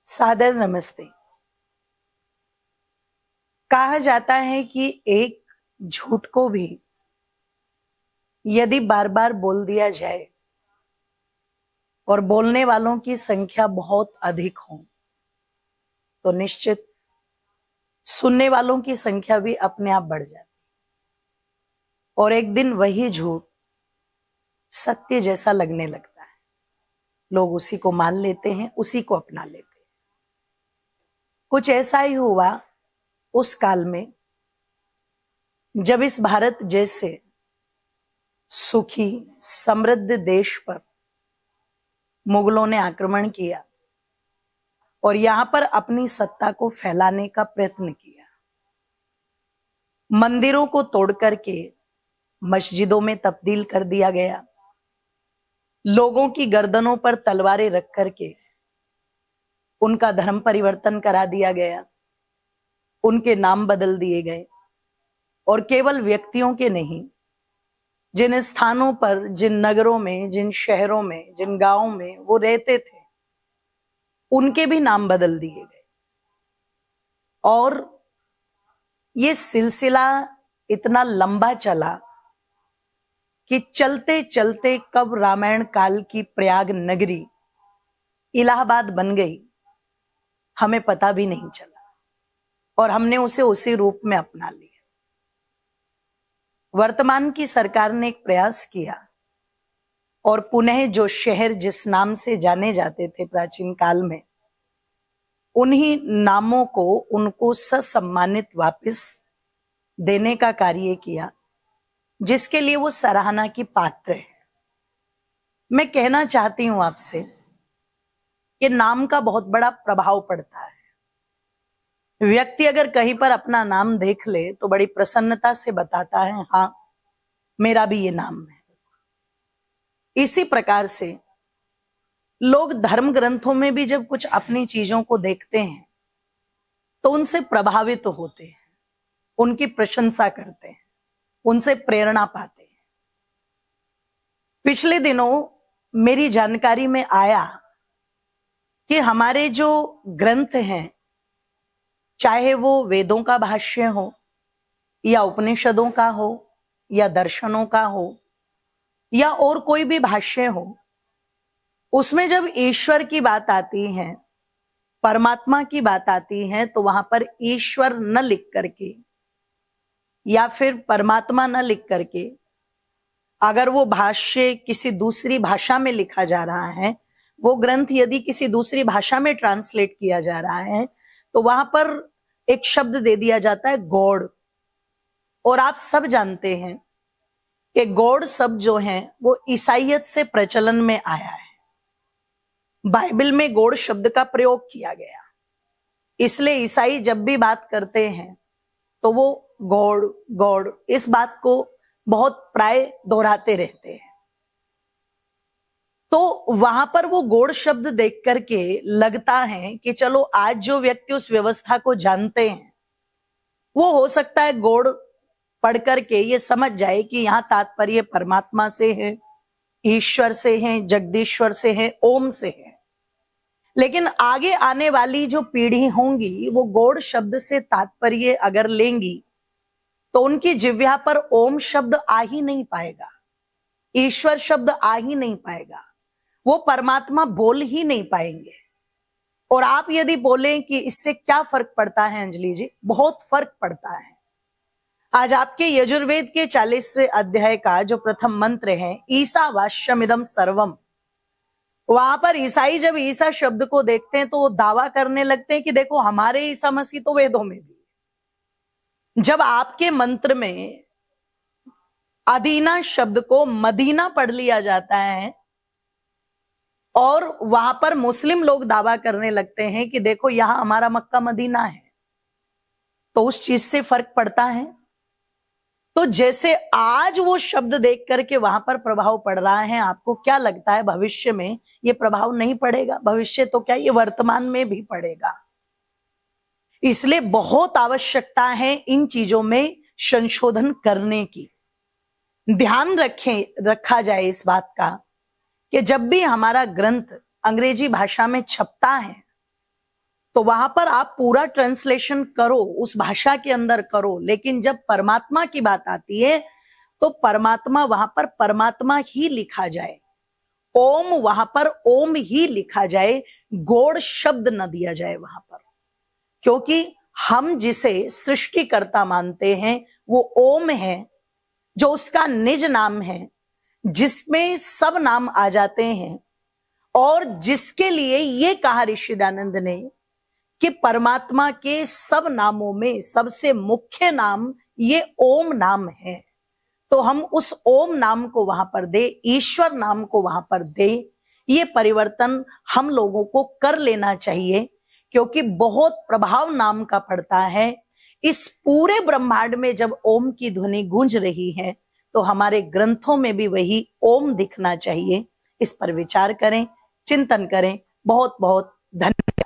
सादर नमस्ते। कहा जाता है कि एक झूठ को भी यदि बार बार बोल दिया जाए और बोलने वालों की संख्या बहुत अधिक हो तो निश्चित सुनने वालों की संख्या भी अपने आप बढ़ जाती और एक दिन वही झूठ सत्य जैसा लगने लगता है। लोग उसी को मान लेते हैं, उसी को अपना लेते हैं। कुछ ऐसा ही हुआ उस काल में जब इस भारत जैसे सुखी समृद्ध देश पर मुगलों ने आक्रमण किया और यहां पर अपनी सत्ता को फैलाने का प्रयत्न किया। मंदिरों को तोड़ करके मस्जिदों में तब्दील कर दिया गया। लोगों की गर्दनों पर तलवारें रख करके उनका धर्म परिवर्तन करा दिया गया। उनके नाम बदल दिए गए और केवल व्यक्तियों के नहीं, जिन स्थानों पर, जिन नगरों में, जिन शहरों में, जिन गांवों में वो रहते थे, उनके भी नाम बदल दिए गए। और ये सिलसिला इतना लंबा चला कि चलते चलते कब रामायण काल की प्रयाग नगरी इलाहाबाद बन गई हमें पता भी नहीं चला और हमने उसे उसी रूप में अपना लिया। वर्तमान की सरकार ने एक प्रयास किया और पुनः जो शहर जिस नाम से जाने जाते थे प्राचीन काल में, उन्हीं नामों को उनको ससम्मानित वापस देने का कार्य किया, जिसके लिए वो सराहना की पात्र है। मैं कहना चाहती हूं आपसे कि नाम का बहुत बड़ा प्रभाव पड़ता है। व्यक्ति अगर कहीं पर अपना नाम देख ले तो बड़ी प्रसन्नता से बताता है, हाँ मेरा भी ये नाम है। इसी प्रकार से लोग धर्म ग्रंथों में भी जब कुछ अपनी चीजों को देखते हैं तो उनसे प्रभावित होते हैं, उनकी प्रशंसा करते हैं, उनसे प्रेरणा पाते हैं। पिछले दिनों मेरी जानकारी में आया कि हमारे जो ग्रंथ हैं, चाहे वो वेदों का भाष्य हो या उपनिषदों का हो या दर्शनों का हो या और कोई भी भाष्य हो, उसमें जब ईश्वर की बात आती है, परमात्मा की बात आती है, तो वहां पर ईश्वर न लिख करके या फिर परमात्मा न लिख करके अगर वो भाष्य किसी दूसरी भाषा में लिखा जा रहा है, वो ग्रंथ यदि किसी दूसरी भाषा में ट्रांसलेट किया जा रहा है, तो वहां पर एक शब्द दे दिया जाता है गॉड। और आप सब जानते हैं कि गॉड शब्द जो है वो ईसाइयत से प्रचलन में आया है। बाइबल में गॉड शब्द का प्रयोग किया गया, इसलिए ईसाई जब भी बात करते हैं तो वो गॉड गॉड इस बात को बहुत प्राय दोहराते रहते हैं। तो वहां पर वो गॉड शब्द देख करके लगता है कि चलो आज जो व्यक्ति उस व्यवस्था को जानते हैं वो हो सकता है गॉड पढ़ करके ये समझ जाए कि यहां तात्पर्य परमात्मा से है, ईश्वर से है, जगदीश्वर से है, ओम से है। लेकिन आगे आने वाली जो पीढ़ी होंगी वो गॉड शब्द से तात्पर्य अगर लेंगी तो उनकी जिह्वा पर ओम शब्द आ ही नहीं पाएगा, ईश्वर शब्द आ ही नहीं पाएगा, वो परमात्मा बोल ही नहीं पाएंगे। और आप यदि बोलें कि इससे क्या फर्क पड़ता है अंजलि जी, बहुत फर्क पड़ता है। आज आपके यजुर्वेद के 40वें अध्याय का जो प्रथम मंत्र है, ईसा वाष्यमिदम सर्वम, वहां पर ईसाई जब ईसा शब्द को देखते हैं तो वो दावा करने लगते हैं कि देखो हमारे ईसा मसीह तो वेदों में भी। जब आपके मंत्र में अदीना शब्द को मदीना पढ़ लिया जाता है और वहां पर मुस्लिम लोग दावा करने लगते हैं कि देखो यहां हमारा मक्का मदीना है, तो उस चीज से फर्क पड़ता है। तो जैसे आज वो शब्द देख करके वहां पर प्रभाव पड़ रहा है, आपको क्या लगता है भविष्य में ये प्रभाव नहीं पड़ेगा? भविष्य तो क्या, ये वर्तमान में भी पड़ेगा। इसलिए बहुत आवश्यकता है इन चीजों में संशोधन करने की। ध्यान रखा जाए इस बात का कि जब भी हमारा ग्रंथ अंग्रेजी भाषा में छपता है तो वहां पर आप पूरा ट्रांसलेशन करो, उस भाषा के अंदर करो, लेकिन जब परमात्मा की बात आती है तो परमात्मा वहां पर परमात्मा ही लिखा जाए, ओम वहां पर ओम ही लिखा जाए, गौड़ शब्द न दिया जाए वहां पर। क्योंकि हम जिसे सृष्टिकर्ता मानते हैं वो ओम है, जो उसका निज नाम है, जिसमें सब नाम आ जाते हैं, और जिसके लिए ये कहा ऋषि दयानंद ने कि परमात्मा के सब नामों में सबसे मुख्य नाम ये ओम नाम है। तो हम उस ओम नाम को वहां पर दे, ईश्वर नाम को वहां पर दे। ये परिवर्तन हम लोगों को कर लेना चाहिए, क्योंकि बहुत प्रभाव नाम का पड़ता है। इस पूरे ब्रह्मांड में जब ओम की ध्वनि गूंज रही है तो हमारे ग्रंथों में भी वही ओम दिखना चाहिए। इस पर विचार करें, चिंतन करें। बहुत बहुत धन्यवाद।